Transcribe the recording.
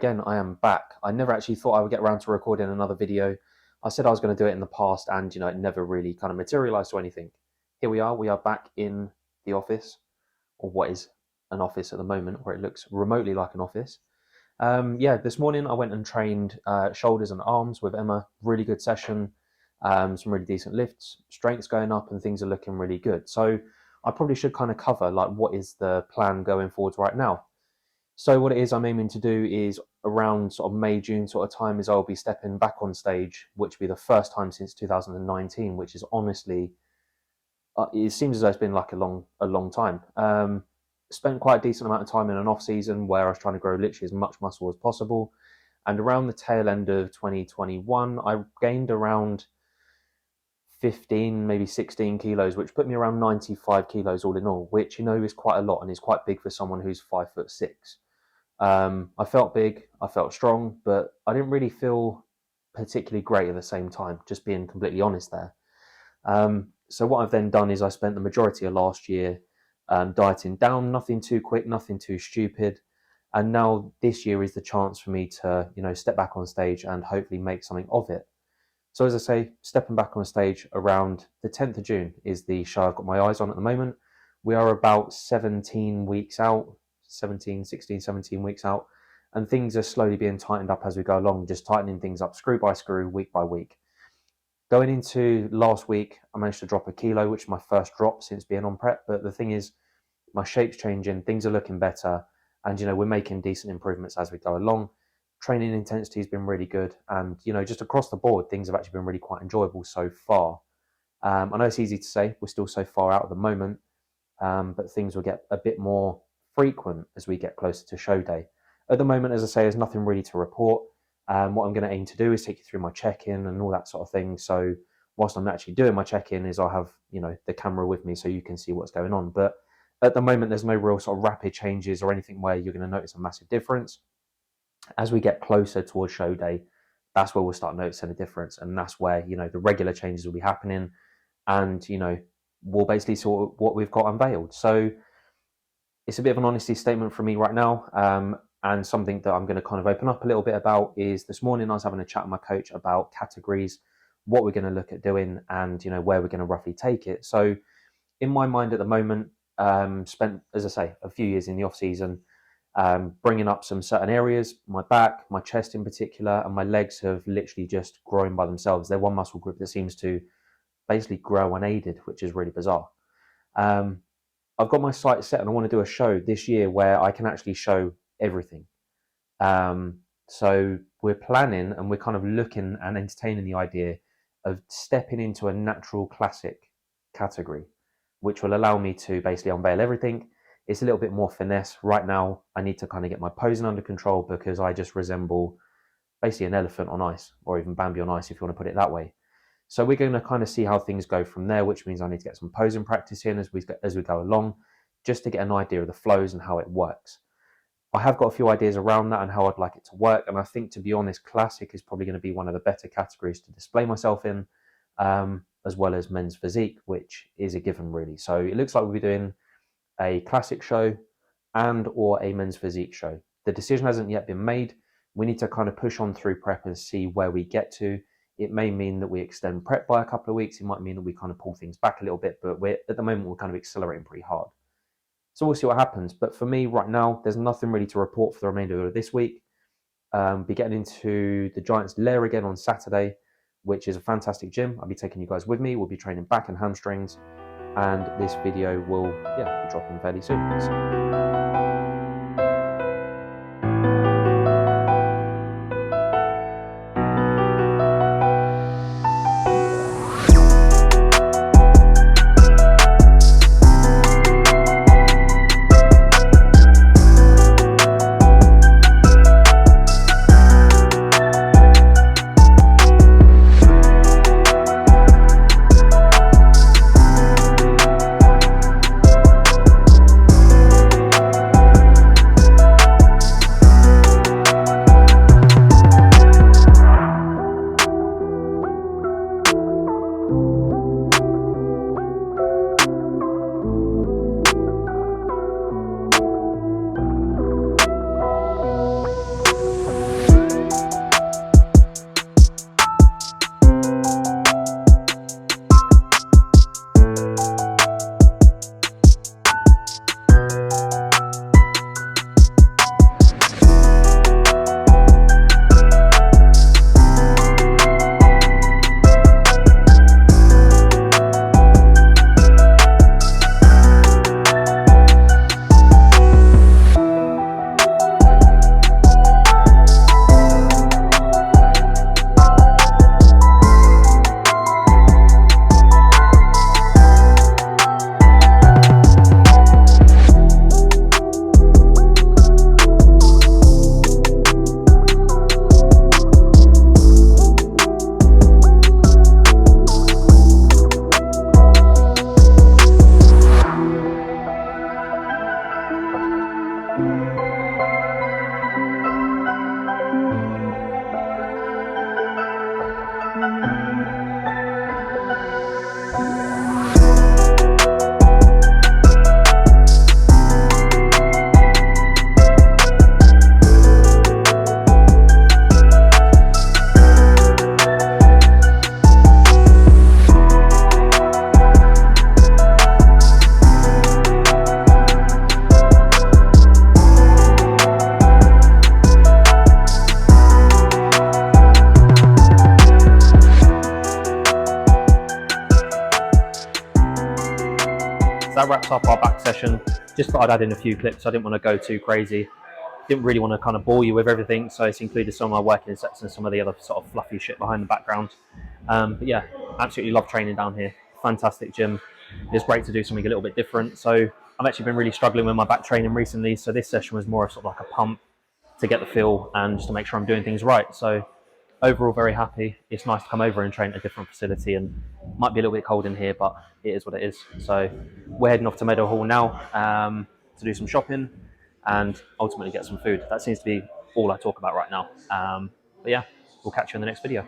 again. I am back. I never actually thought I would get around to recording another video. I said I was going to do it in the past, and it never really kind of materialized to anything. Here we are back in the office, or what is an office at the moment, where it looks remotely like an office. This morning I went and trained shoulders and arms with Emma. Really good session, some really decent lifts, strengths going up, and things are looking really good. So I probably should kind of cover like what is the plan going forwards right now. So what it is I'm aiming to do is around sort of May, June sort of time is I'll be stepping back on stage, which will be the first time since 2019, which is honestly, it seems as though it's been like a long time. Spent quite a decent amount of time in an off season where I was trying to grow literally as much muscle as possible. And around the tail end of 2021, I gained around 15, maybe 16 kilos, which put me around 95 kilos all in all, which, is quite a lot and is quite big for someone who's 5'6". I felt big, I felt strong, but I didn't really feel particularly great at the same time, just being completely honest there. So what I've then done is I spent the majority of last year dieting down, nothing too quick, nothing too stupid. And now this year is the chance for me to, step back on stage and hopefully make something of it. So as I say, stepping back on stage around the 10th of June is the show I've got my eyes on at the moment. We are about 17 weeks out, 16, 17 weeks out, and things are slowly being tightened up as we go along, just tightening things up screw by screw, week by week. Going into last week, I managed to drop a kilo, which is my first drop since being on prep. But the thing is, my shape's changing, things are looking better, and we're making decent improvements as we go along. Training intensity has been really good, and just across the board, things have actually been really quite enjoyable so far. I know it's easy to say, we're still so far out at the moment, but things will get a bit more frequent as we get closer to show day. At the moment, as I say, there's nothing really to report. What I'm going to aim to do is take you through my check-in and all that sort of thing. So whilst I'm actually doing my check-in, is I'll have the camera with me so you can see what's going on. But at the moment, there's no real sort of rapid changes or anything where you're going to notice a massive difference. As we get closer towards show day, that's where we'll start noticing a difference, and that's where the regular changes will be happening, and we'll basically sort what we've got unveiled. So it's a bit of an honesty statement from me right now, and something that I'm going to kind of open up a little bit about is this morning I was having a chat with my coach about categories, what we're going to look at doing, and where we're going to roughly take it. So in my mind at the moment, spent, as I say, a few years in the off season, bringing up some certain areas, my back, my chest in particular, and my legs have literally just grown by themselves. They're one muscle group that seems to basically grow unaided, which is really bizarre. I've got my sights set and I want to do a show this year where I can actually show everything. So we're planning and we're kind of looking and entertaining the idea of stepping into a natural classic category, which will allow me to basically unveil everything. It's a little bit more finesse. Right now, I need to kind of get my posing under control because I just resemble basically an elephant on ice, or even Bambi on ice, if you want to put it that way. So we're going to kind of see how things go from there, which means I need to get some posing practice in as we go along, just to get an idea of the flows and how it works. I have got a few ideas around that and how I'd like it to work. And I think, to be honest, classic is probably going to be one of the better categories to display myself in, as well as men's physique, which is a given really. So it looks like we'll be doing a classic show and or a men's physique show. The decision hasn't yet been made. We need to kind of push on through prep and see where we get to. It may mean that we extend prep by a couple of weeks. It might mean that we kind of pull things back a little bit, but at the moment we're kind of accelerating pretty hard. So we'll see what happens. But for me right now, there's nothing really to report for the remainder of this week. Be getting into the Giants Lair again on Saturday, which is a fantastic gym. I'll be taking you guys with me. We'll be training back and hamstrings, and this video will be dropping fairly soon. So that wraps up our back session. Just thought I'd add in a few clips. I didn't want to go too crazy. Didn't really want to kind of bore you with everything, so it's included some of my working sets and some of the other sort of fluffy shit behind the background. But yeah, absolutely love training down here. Fantastic gym. It's great to do something a little bit different. So I've actually been really struggling with my back training recently. So this session was more of sort of like a pump to get the feel and just to make sure I'm doing things right. So overall, very happy. It's nice to come over and train at a different facility, and might be a little bit cold in here, but it is what it is. So we're heading off to Meadow Hall now to do some shopping and ultimately get some food. That seems to be all I talk about right now. But yeah, we'll catch you in the next video.